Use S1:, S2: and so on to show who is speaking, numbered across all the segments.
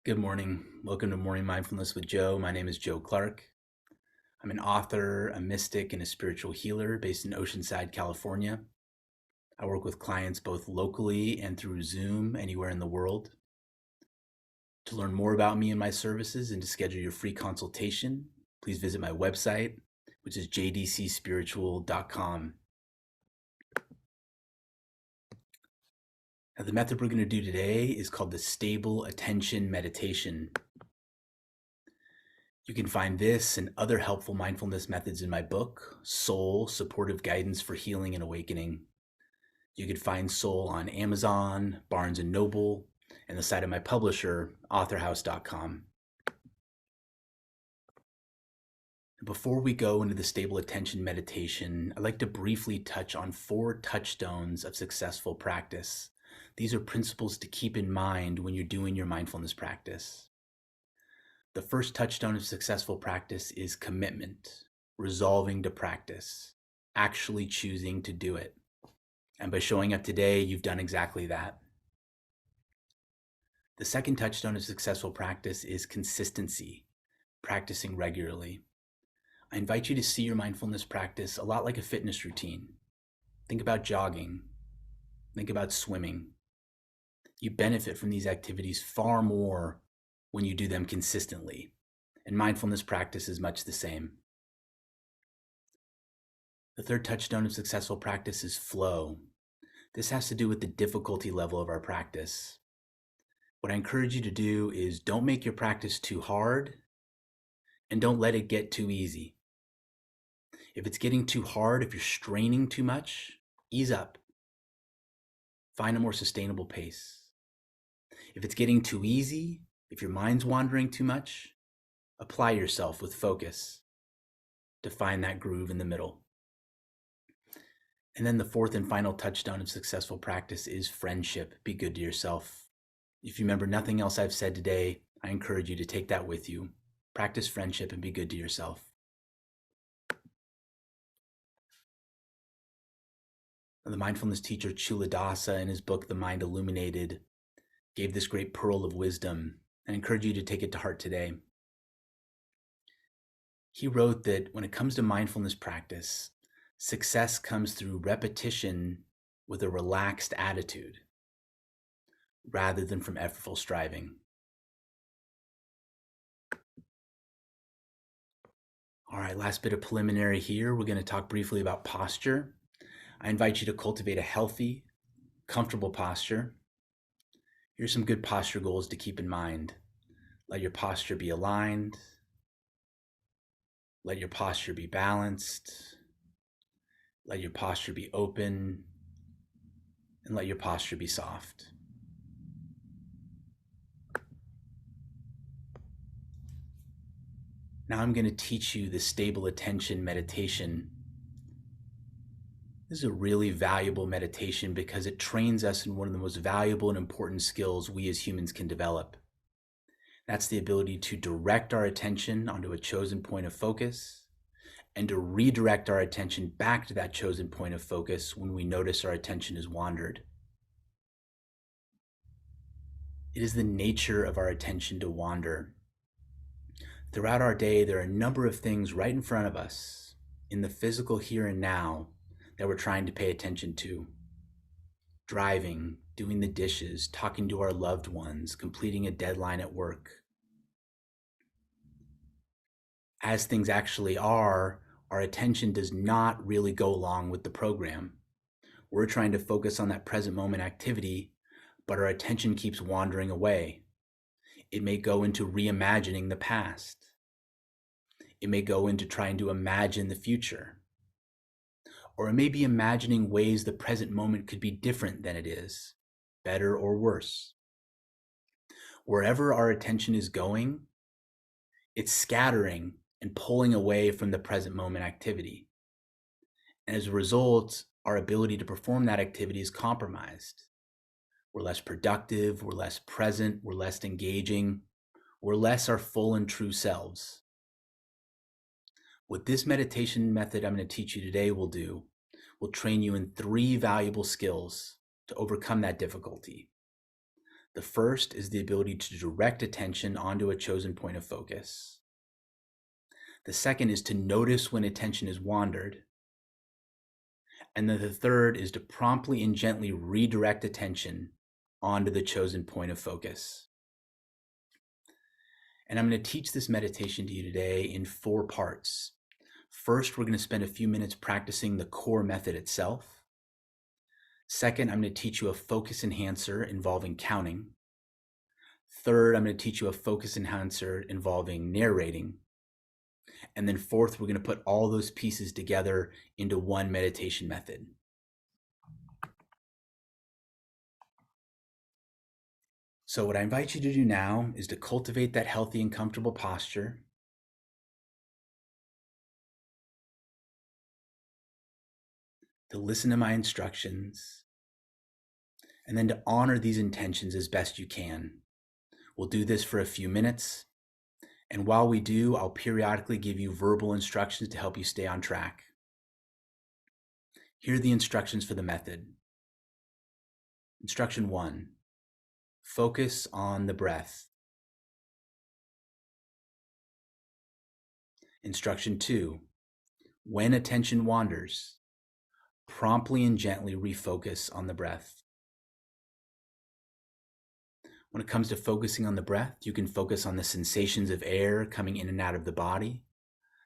S1: Good morning. Welcome to Morning Mindfulness with Joe. My name is Joe Clark. I'm an author, a mystic, and a spiritual healer based in Oceanside, California. I work with clients both locally and through Zoom anywhere in the world. To learn more about me and my services and to schedule your free consultation, please visit my website, which is jdcspiritual.com. Now, the method we're going to do today is called the Stable Attention Meditation. You can find this and other helpful mindfulness methods in my book, Soul, Supportive Guidance for Healing and Awakening. You can find Soul on Amazon, Barnes & Noble, and the site of my publisher, authorhouse.com. Before we go into the stable attention meditation, I'd like to briefly touch on 4 touchstones of successful practice. These are principles to keep in mind when you're doing your mindfulness practice. The first touchstone of successful practice is commitment, resolving to practice, actually choosing to do it. And by showing up today, you've done exactly that. The second touchstone of successful practice is consistency, practicing regularly. I invite you to see your mindfulness practice a lot like a fitness routine. Think about jogging. Think about swimming. You benefit from these activities far more when you do them consistently, and mindfulness practice is much the same. The third touchstone of successful practice is flow. This has to do with the difficulty level of our practice. What I encourage you to do is don't make your practice too hard and don't let it get too easy. If it's getting too hard, if you're straining too much, ease up. Find a more sustainable pace. If it's getting too easy, if your mind's wandering too much, apply yourself with focus to find that groove in the middle. And then the fourth and final touchstone of successful practice is friendship. Be good to yourself. If you remember nothing else I've said today, I encourage you to take that with you. Practice friendship and be good to yourself. The mindfulness teacher Chuladasa, in his book, The Mind Illuminated, gave this great pearl of wisdom. I encourage you to take it to heart today. He wrote that when it comes to mindfulness practice, success comes through repetition with a relaxed attitude rather than from effortful striving. All right, last bit of preliminary here. We're going to talk briefly about posture. I invite you to cultivate a healthy, comfortable posture. Here's some good posture goals to keep in mind. Let your posture be aligned. Let your posture be balanced. Let your posture be open. And let your posture be soft. Now I'm going to teach you the stable attention meditation. This is a really valuable meditation because it trains us in one of the most valuable and important skills we as humans can develop. That's the ability to direct our attention onto a chosen point of focus and to redirect our attention back to that chosen point of focus when we notice our attention has wandered. It is the nature of our attention to wander. Throughout our day, there are a number of things right in front of us in the physical here and now that we're trying to pay attention to. Driving, doing the dishes, talking to our loved ones, completing a deadline at work. As things actually are, our attention does not really go along with the program. We're trying to focus on that present moment activity, but our attention keeps wandering away. It may go into reimagining the past. It may go into trying to imagine the future. Or it may be imagining ways the present moment could be different than it is, better or worse. Wherever our attention is going, it's scattering and pulling away from the present moment activity. And as a result, our ability to perform that activity is compromised. We're less productive, we're less present, we're less engaging, we're less our full and true selves. What this meditation method I'm going to teach you today will do will train you in 3 valuable skills to overcome that difficulty. The first is the ability to direct attention onto a chosen point of focus. The second is to notice when attention is wandered. And then the third is to promptly and gently redirect attention onto the chosen point of focus. And I'm going to teach this meditation to you today in 4 parts. First, we're going to spend a few minutes practicing the core method itself. Second, I'm going to teach you a focus enhancer involving counting. Third, I'm going to teach you a focus enhancer involving narrating. And then fourth, we're going to put all those pieces together into one meditation method. So what I invite you to do now is to cultivate that healthy and comfortable posture. To listen to my instructions, and then to honor these intentions as best you can. We'll do this for a few minutes, and while we do, I'll periodically give you verbal instructions to help you stay on track. Here are the instructions for the method. Instruction 1, focus on the breath. Instruction 2, when attention wanders, promptly and gently refocus on the breath. When it comes to focusing on the breath, you can focus on the sensations of air coming in and out of the body.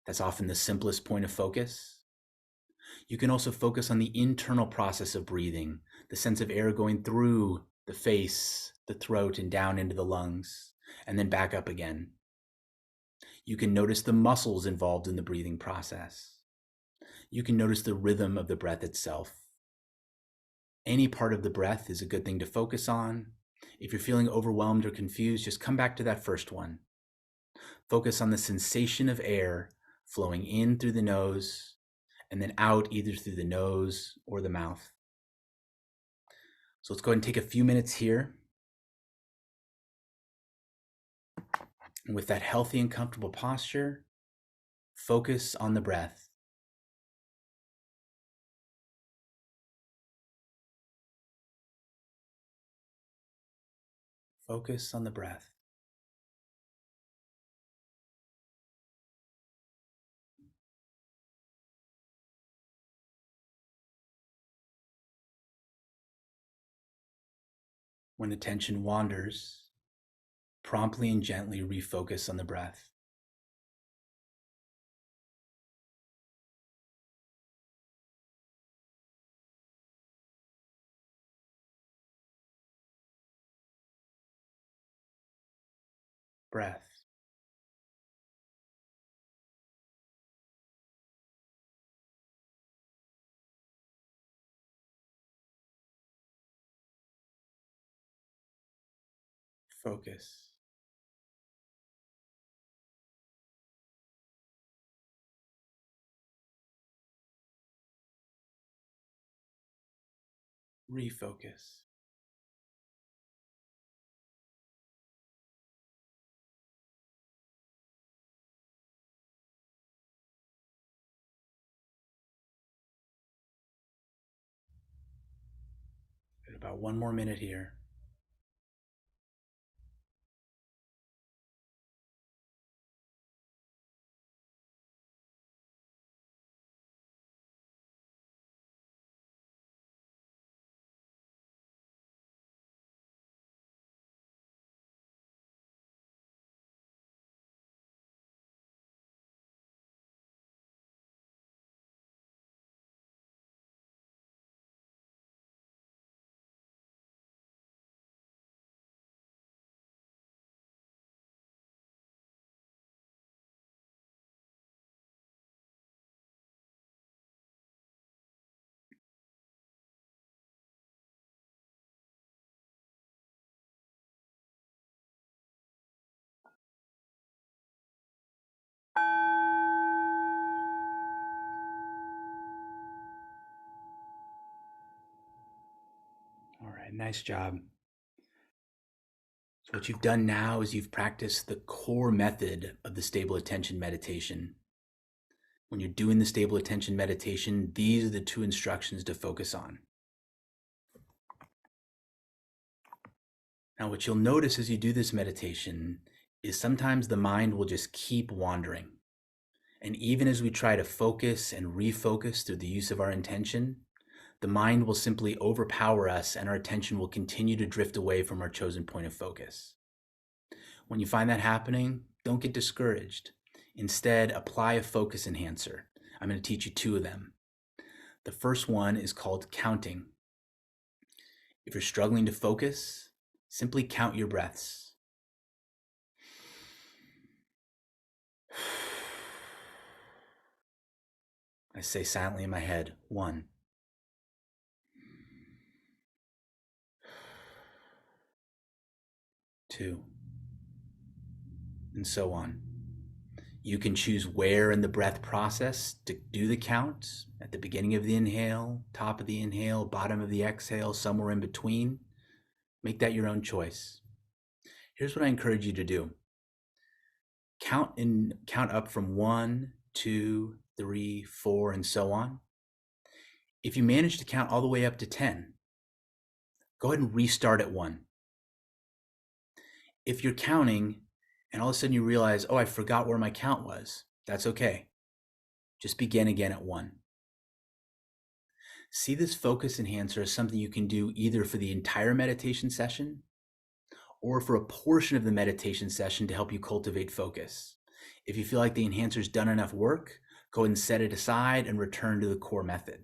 S1: That's often the simplest point of focus. You can also focus on the internal process of breathing, the sense of air going through the face, the throat, and down into the lungs, and then back up again. You can notice the muscles involved in the breathing process. You can notice the rhythm of the breath itself. Any part of the breath is a good thing to focus on. If you're feeling overwhelmed or confused, just come back to that first one. Focus on the sensation of air flowing in through the nose and then out either through the nose or the mouth. So let's go ahead and take a few minutes here. And with that healthy and comfortable posture, focus on the breath. Focus on the breath. When attention wanders, promptly and gently refocus on the breath. Breath. Focus. Refocus. About 1 more minute here. All right, nice job. So what you've done now is you've practiced the core method of the stable attention meditation. When you're doing the stable attention meditation, these are the 2 instructions to focus on. Now, what you'll notice as you do this meditation is sometimes the mind will just keep wandering. And even as we try to focus and refocus through the use of our intention, the mind will simply overpower us and our attention will continue to drift away from our chosen point of focus. When you find that happening, don't get discouraged. Instead, apply a focus enhancer. I'm going to teach you 2 of them. The first one is called counting. If you're struggling to focus, simply count your breaths. I say silently in my head, 1, 2, and so on. You can choose where in the breath process to do the count, at the beginning of the inhale, top of the inhale, bottom of the exhale, somewhere in between. Make that your own choice. Here's what I encourage you to do. Count up from 1, 2, 3, 4, and so on. If you manage to count all the way up to 10, go ahead and restart at 1. If you're counting and all of a sudden you realize, oh, I forgot where my count was, that's okay. Just begin again at 1. See this focus enhancer as something you can do either for the entire meditation session or for a portion of the meditation session to help you cultivate focus. If you feel like the enhancer's done enough work, go ahead and set it aside and return to the core method.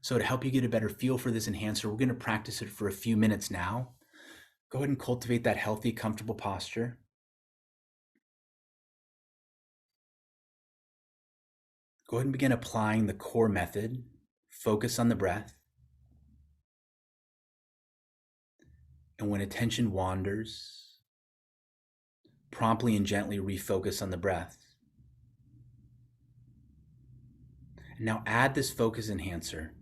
S1: So to help you get a better feel for this enhancer, we're going to practice it for a few minutes now. Go ahead and cultivate that healthy, comfortable posture. Go ahead and begin applying the core method. Focus on the breath. And when attention wanders, promptly and gently refocus on the breath. And now add this focus enhancer.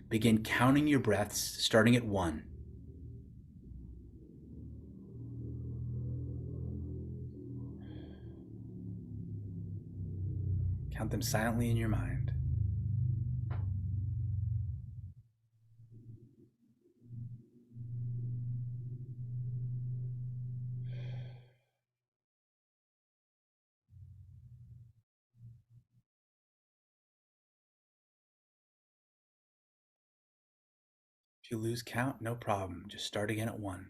S1: Begin counting your breaths, starting at 1. Count them silently in your mind. If you lose count, no problem. Just start again at 1.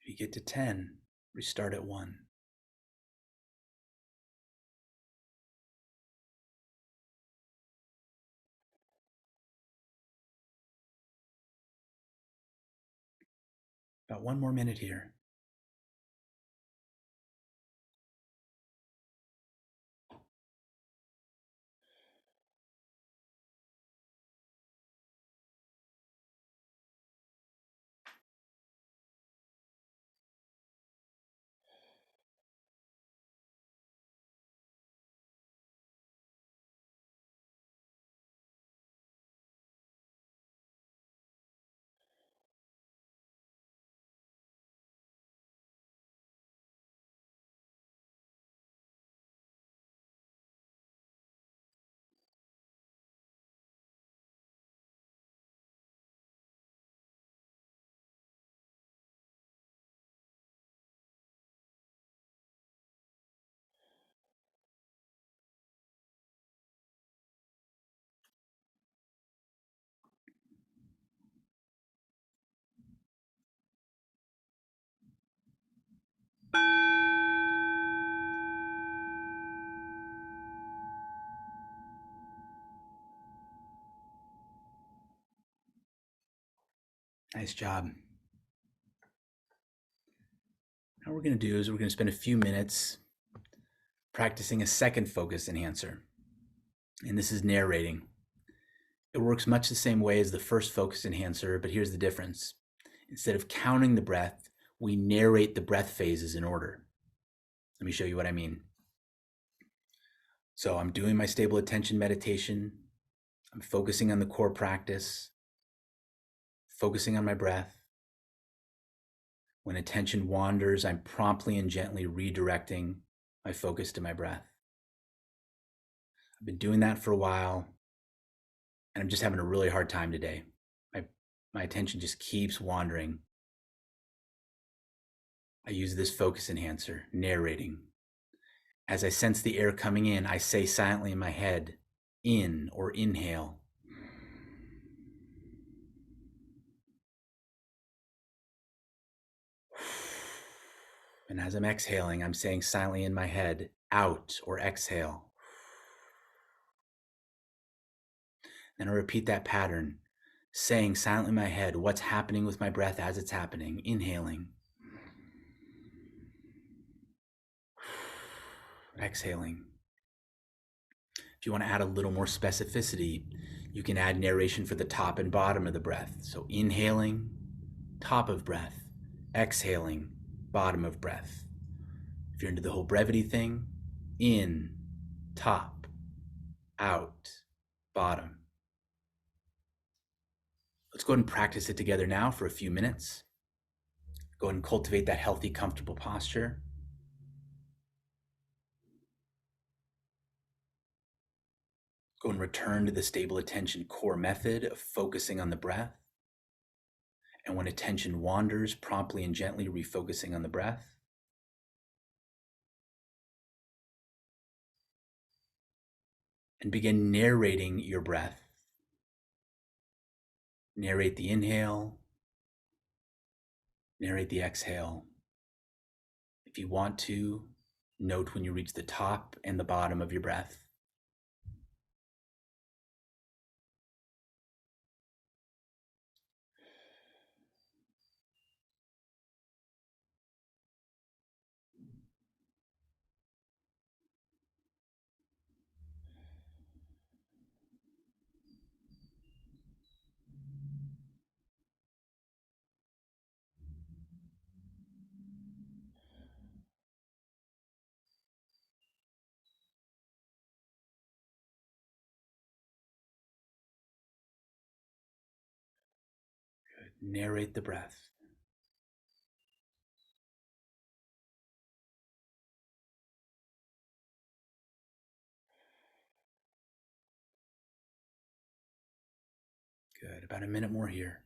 S1: If you get to 10, restart at 1. About 1 more minute here. Nice job. Now what we're going to do is we're going to spend a few minutes practicing a second focus enhancer. And this is narrating. It works much the same way as the first focus enhancer, but here's the difference. Instead of counting the breath, we narrate the breath phases in order. Let me show you what I mean. So I'm doing my stable attention meditation. I'm focusing on the core practice, focusing on my breath. When attention wanders, I'm promptly and gently redirecting my focus to my breath. I've been doing that for a while, and I'm just having a really hard time today. My attention just keeps wandering. I use this focus enhancer, narrating. As I sense the air coming in, I say silently in my head, in or inhale. And as I'm exhaling, I'm saying silently in my head, out or exhale. Then I repeat that pattern, saying silently in my head what's happening with my breath as it's happening, inhaling, exhaling. If you want to add a little more specificity, you can add narration for the top and bottom of the breath. So inhaling, top of breath, exhaling, bottom of breath. If you're into the whole brevity thing, in, top, out, bottom. Let's go ahead and practice it together now for a few minutes. Go ahead and cultivate that healthy, comfortable posture. Go and return to the stable attention core method of focusing on the breath. And when attention wanders, promptly and gently refocusing on the breath. And begin narrating your breath. Narrate the inhale. Narrate the exhale. If you want to, note when you reach the top and the bottom of your breath. Narrate the breath. Good. About a minute more here.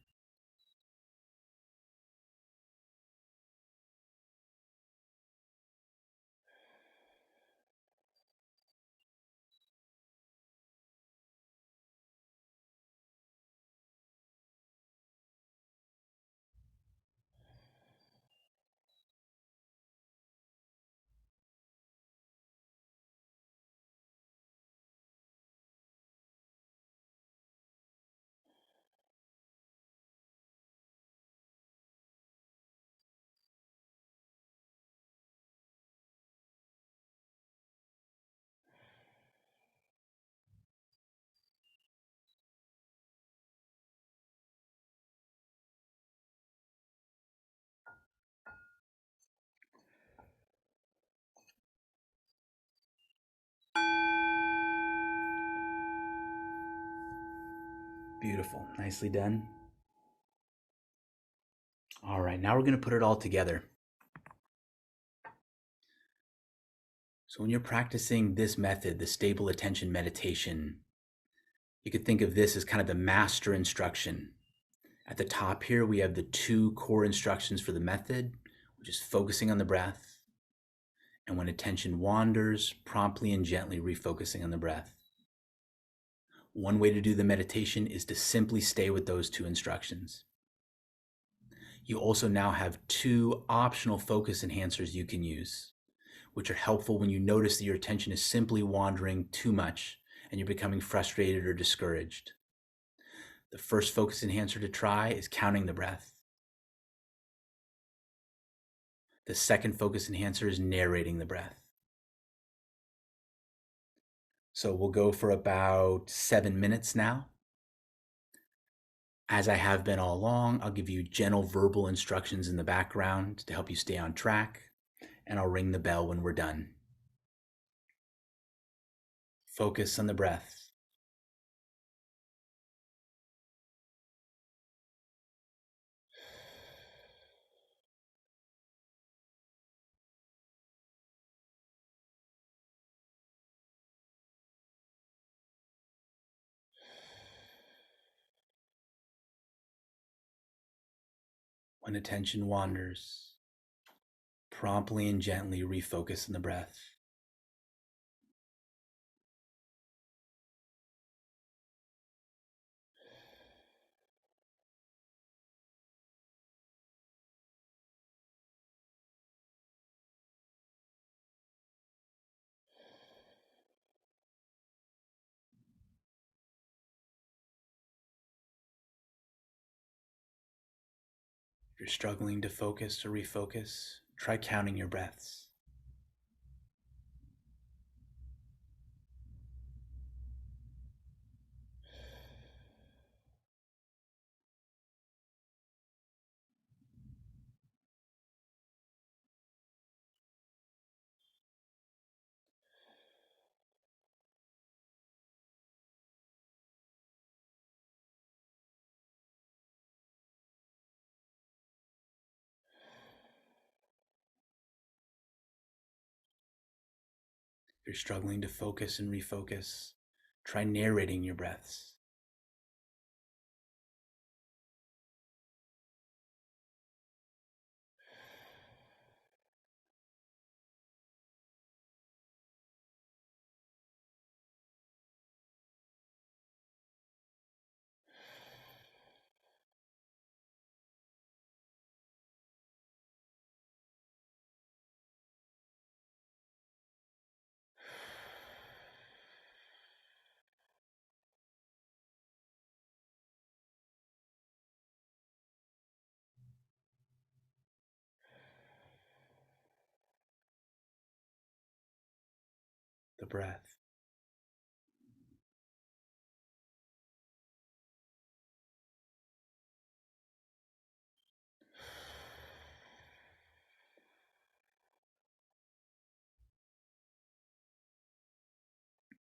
S1: Beautiful. Nicely done. All right, now we're going to put it all together. So when you're practicing this method, the stable attention meditation, you could think of this as kind of the master instruction. At the top here, we have the two core instructions for the method, which is focusing on the breath. And when attention wanders, promptly and gently refocusing on the breath. One way to do the meditation is to simply stay with those two instructions. You also now have two optional focus enhancers you can use, which are helpful when you notice that your attention is simply wandering too much and you're becoming frustrated or discouraged. The first focus enhancer to try is counting the breath. The second focus enhancer is narrating the breath. So we'll go for about 7 minutes now. As I have been all along, I'll give you gentle verbal instructions in the background to help you stay on track, and I'll ring the bell when we're done. Focus on the breath. When attention wanders, promptly and gently refocus on the breath. If you're struggling to focus or refocus, try counting your breaths. If you're struggling to focus and refocus, try narrating your breaths. The breath.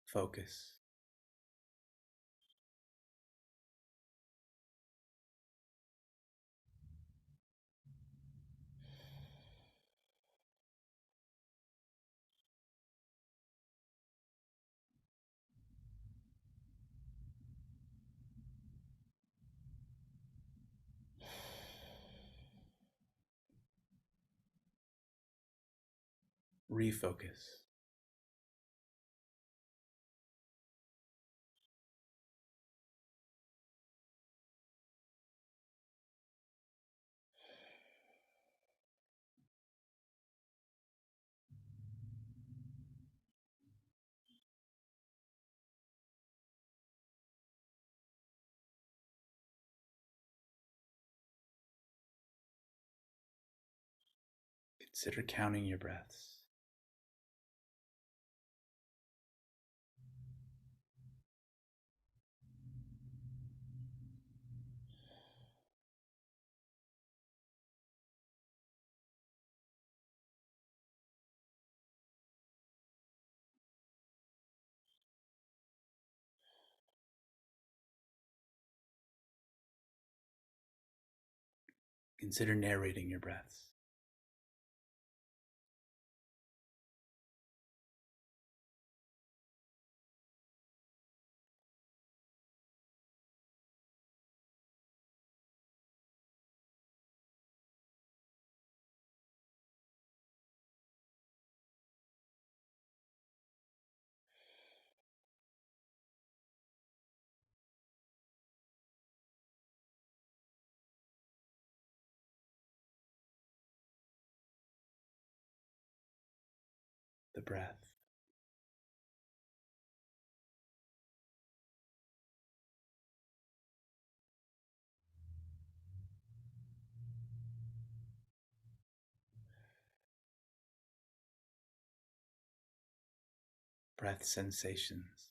S1: Focus. Refocus. Consider counting your breaths. Consider narrating your breaths. The breath. Breath sensations.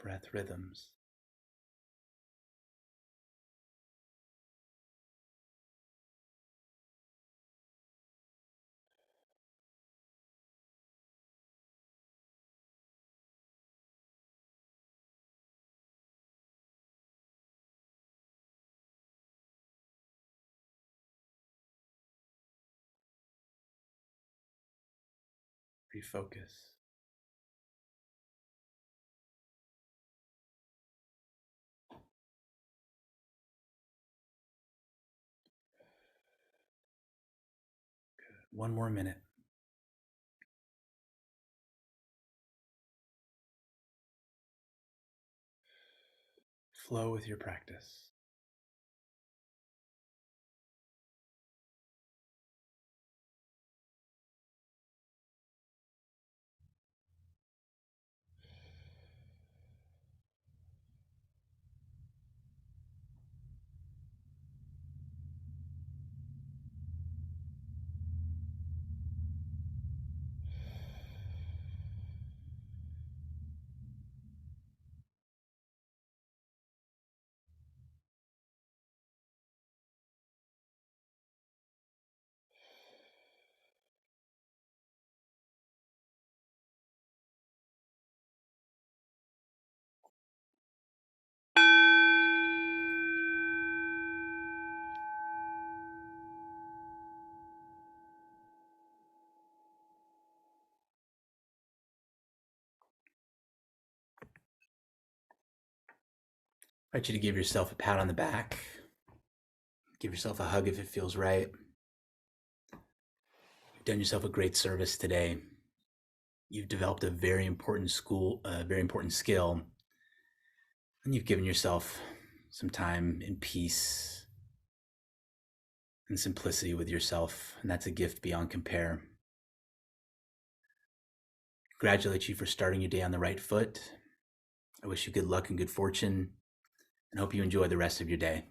S1: breath rhythms. Refocus. One more minute. Flow with your practice. I invite you to give yourself a pat on the back. Give yourself a hug if it feels right. You've done yourself a great service today. You've developed a very important skill, and you've given yourself some time in peace and simplicity with yourself, and that's a gift beyond compare. Congratulate you for starting your day on the right foot. I wish you good luck and good fortune, and hope you enjoy the rest of your day.